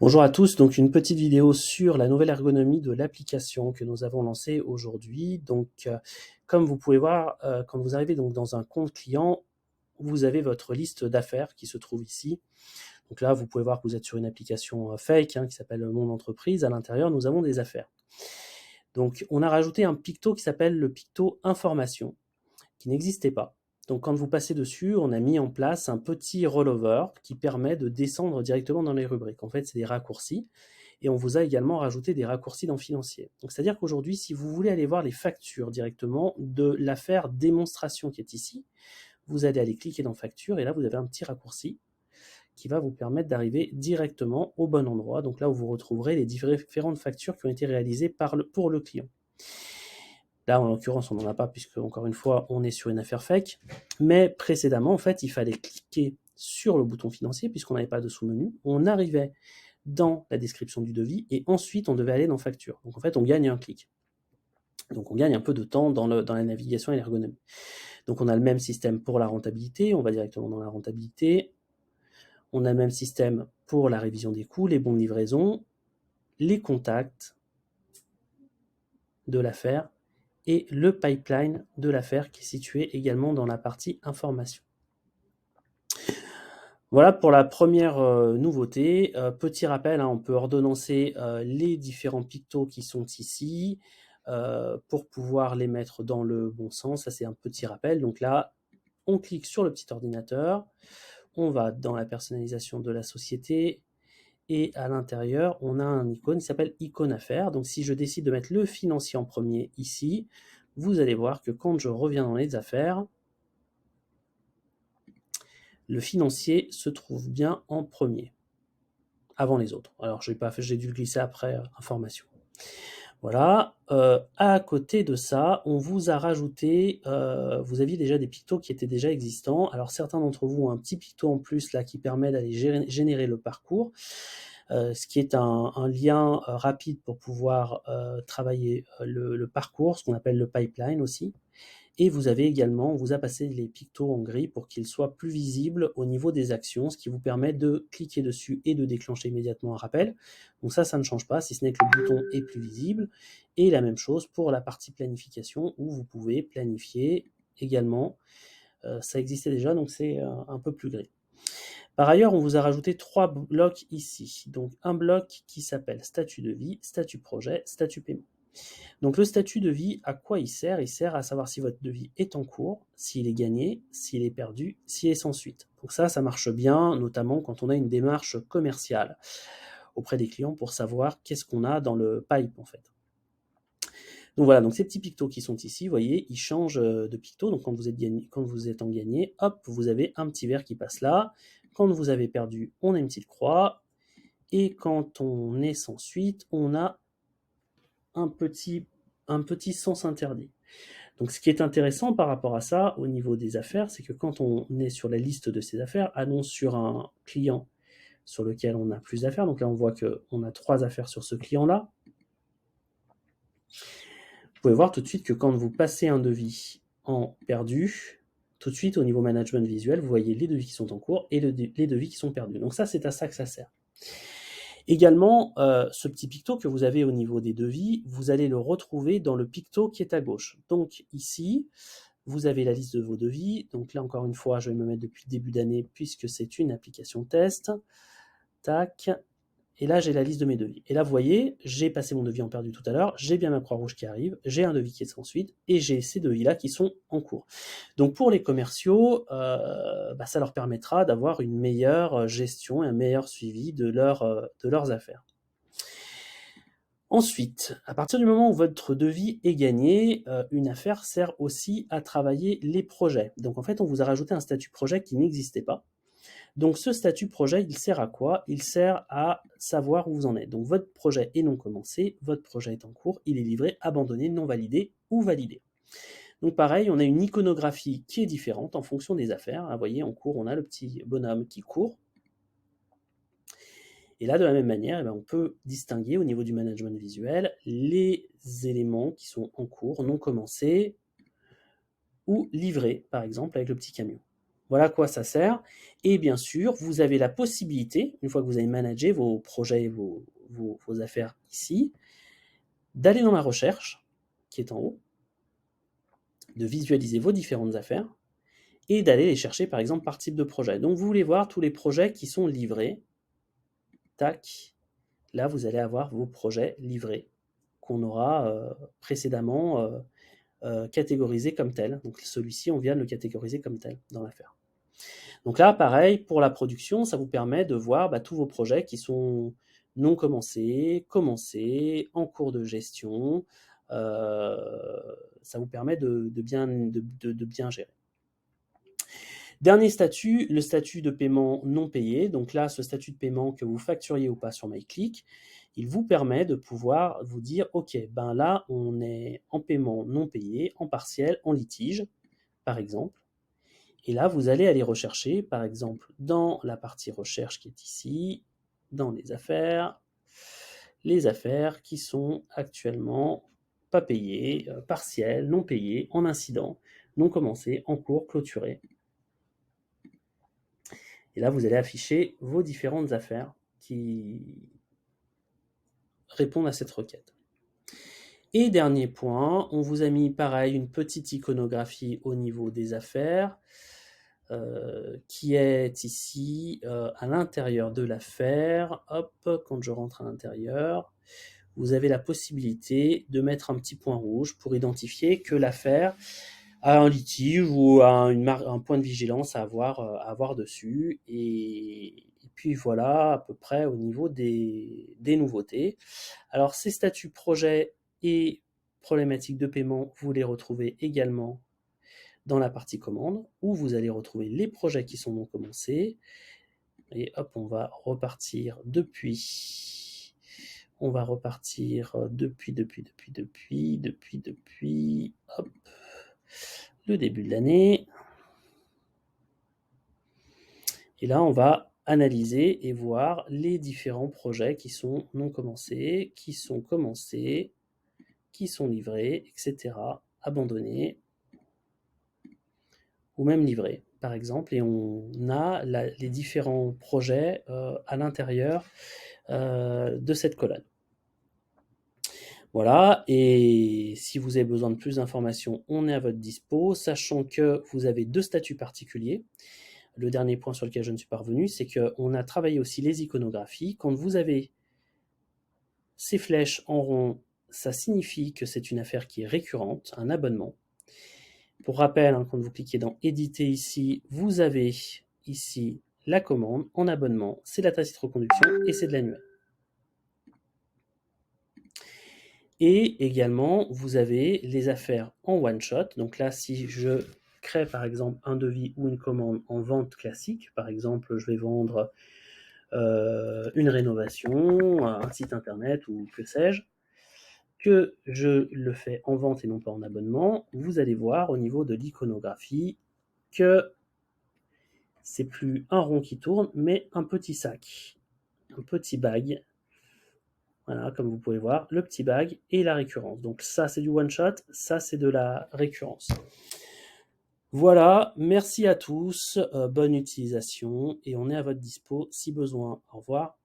Bonjour à tous, donc une petite vidéo sur la nouvelle ergonomie de l'application que nous avons lancée aujourd'hui. Comme vous pouvez voir, quand vous arrivez donc dans un compte client, vous avez votre liste d'affaires qui se trouve ici. Donc là, vous pouvez voir que vous êtes sur une application fake qui s'appelle Mon Entreprise. À l'intérieur, nous avons des affaires. Donc on a rajouté un picto qui s'appelle le picto Information, qui n'existait pas. Donc quand vous passez dessus, on a mis en place un petit rollover qui permet de descendre directement dans les rubriques. En fait, c'est des raccourcis. Et on vous a également rajouté des raccourcis dans Financier. Donc c'est-à-dire qu'aujourd'hui, si vous voulez aller voir les factures directement de l'affaire démonstration qui est ici, vous allez aller cliquer dans Facture et là, vous avez un petit raccourci qui va vous permettre d'arriver directement au bon endroit. Donc là où vous retrouverez les différentes factures qui ont été réalisées pour le client. Là, en l'occurrence, on n'en a pas puisque, encore une fois, on est sur une affaire fake. Mais précédemment, en fait, il fallait cliquer sur le bouton financier puisqu'on n'avait pas de sous-menu. On arrivait dans la description du devis et ensuite, on devait aller dans facture. Donc, en fait, on gagne un clic. Donc, on gagne un peu de temps dans la navigation et l'ergonomie. Donc, on a le même système pour la rentabilité. On va directement dans la rentabilité. On a le même système pour la révision des coûts, les bons de livraison, les contacts de l'affaire et le pipeline de l'affaire qui est situé également dans la partie information. Voilà pour la première nouveauté. Petit rappel, on peut ordonnancer les différents pictos qui sont ici pour pouvoir les mettre dans le bon sens. Ça, c'est un petit rappel. Donc là, on clique sur le petit ordinateur, on va dans la personnalisation de la société et à l'intérieur, on a un icône qui s'appelle icône affaires. Donc si je décide de mettre le financier en premier ici, vous allez voir que quand je reviens dans les affaires, le financier se trouve bien en premier, avant les autres. Alors j'ai dû le glisser après information. Voilà. À côté de ça, on vous a rajouté, vous aviez déjà des pictos qui étaient déjà existants. Alors certains d'entre vous ont un petit picto en plus là qui permet d'aller générer le parcours, ce qui est un lien rapide pour pouvoir travailler le parcours, ce qu'on appelle le pipeline aussi. Et vous avez également, on vous a passé les pictos en gris pour qu'ils soient plus visibles au niveau des actions, ce qui vous permet de cliquer dessus et de déclencher immédiatement un rappel. Donc ça ne change pas, si ce n'est que le bouton est plus visible. Et la même chose pour la partie planification, où vous pouvez planifier également. Ça existait déjà, donc c'est un peu plus gris. Par ailleurs, on vous a rajouté 3 blocs ici. Donc un bloc qui s'appelle statut de vie, statut projet, statut paiement. Donc le statut de vie, à quoi il sert? Il sert à savoir si votre devis est en cours, s'il est gagné, s'il est perdu, s'il est sans suite. Donc ça marche bien, notamment quand on a une démarche commerciale auprès des clients pour savoir qu'est-ce qu'on a dans le pipe en fait. Donc voilà, donc ces petits pictos qui sont ici, vous voyez, ils changent de picto. Donc quand vous êtes en gagné, hop, vous avez un petit vert qui passe là. Quand vous avez perdu, on a une petite croix. Et quand on est sans suite, on a un petit sens interdit. Donc ce qui est intéressant par rapport à ça, au niveau des affaires, c'est que quand on est sur la liste de ces affaires, annonce sur un client sur lequel on a plus d'affaires, donc là on voit qu'on a 3 affaires sur ce client-là, vous pouvez voir tout de suite que quand vous passez un devis en perdu, tout de suite au niveau management visuel, vous voyez les devis qui sont en cours et les devis qui sont perdus. Donc ça, c'est à ça que ça sert. Également, ce petit picto que vous avez au niveau des devis, vous allez le retrouver dans le picto qui est à gauche. Donc ici, vous avez la liste de vos devis. Donc là, encore une fois, je vais me mettre depuis le début d'année puisque c'est une application test. Tac. Et là, j'ai la liste de mes devis. Et là, vous voyez, j'ai passé mon devis en perdu tout à l'heure, j'ai bien ma croix rouge qui arrive, j'ai un devis qui est sans suite, et j'ai ces devis-là qui sont en cours. Donc pour les commerciaux, ça leur permettra d'avoir une meilleure gestion et un meilleur suivi de leurs affaires. Ensuite, à partir du moment où votre devis est gagné, une affaire sert aussi à travailler les projets. Donc en fait, on vous a rajouté un statut projet qui n'existait pas. Donc ce statut projet, il sert à quoi? Il sert à savoir où vous en êtes. Donc votre projet est non commencé, votre projet est en cours, il est livré, abandonné, non validé ou validé. Donc pareil, on a une iconographie qui est différente en fonction des affaires. Vous voyez, en cours, on a le petit bonhomme qui court. Et là, de la même manière, on peut distinguer au niveau du management visuel les éléments qui sont en cours, non commencés ou livrés, par exemple, avec le petit camion. Voilà à quoi ça sert. Et bien sûr, vous avez la possibilité, une fois que vous avez managé vos projets, vos affaires ici, d'aller dans la recherche, qui est en haut, de visualiser vos différentes affaires, et d'aller les chercher par exemple par type de projet. Donc vous voulez voir tous les projets qui sont livrés. Tac. Là, vous allez avoir vos projets livrés qu'on aura précédemment catégorisés comme tels. Donc celui-ci, on vient de le catégoriser comme tel dans l'affaire. Donc là, pareil, pour la production, ça vous permet de voir tous vos projets qui sont non commencés, commencés, en cours de gestion. Ça vous permet de bien gérer. Dernier statut, le statut de paiement non payé. Donc là, ce statut de paiement, que vous facturiez ou pas sur MyClick, il vous permet de pouvoir vous dire, OK, ben là, on est en paiement non payé, en partiel, en litige, par exemple. Et là, vous allez aller rechercher, par exemple, dans la partie recherche qui est ici, dans les affaires qui sont actuellement pas payées, partielles, non payées, en incident, non commencées, en cours, clôturées. Et là, vous allez afficher vos différentes affaires qui répondent à cette requête. Et dernier point, on vous a mis pareil une petite iconographie au niveau des affaires qui est ici à l'intérieur de l'affaire. Hop, quand je rentre à l'intérieur, vous avez la possibilité de mettre un petit point rouge pour identifier que l'affaire a un litige ou a un point de vigilance à avoir dessus. Et puis voilà à peu près au niveau des nouveautés. Alors ces statuts projet et problématiques de paiement, vous les retrouvez également dans la partie commande, où vous allez retrouver les projets qui sont non commencés. Et hop, on va repartir depuis. On va repartir depuis, hop, le début de l'année. Et là, on va analyser et voir les différents projets qui sont non commencés, qui sont commencés, qui sont livrés, etc., abandonnés, ou même livrés, par exemple, et on a les différents projets à l'intérieur de cette colonne. Voilà, et si vous avez besoin de plus d'informations, on est à votre dispo, sachant que vous avez 2 statuts particuliers. Le dernier point sur lequel je ne suis pas revenu, c'est qu'on a travaillé aussi les iconographies. Quand vous avez ces flèches en rond, ça signifie que c'est une affaire qui est récurrente, un abonnement. Pour rappel, quand vous cliquez dans éditer ici, vous avez ici la commande en abonnement, c'est la tacite reconduction et c'est de l'annuel. Et également, vous avez les affaires en one shot. Donc là, si je crée par exemple un devis ou une commande en vente classique, par exemple, je vais vendre une rénovation, un site internet ou que sais-je, que je le fais en vente et non pas en abonnement, vous allez voir au niveau de l'iconographie que c'est plus un rond qui tourne, mais un petit sac, un petit bag. Voilà, comme vous pouvez voir, le petit bag et la récurrence. Donc ça, c'est du one-shot, ça, c'est de la récurrence. Voilà, merci à tous, bonne utilisation, et on est à votre dispo si besoin. Au revoir.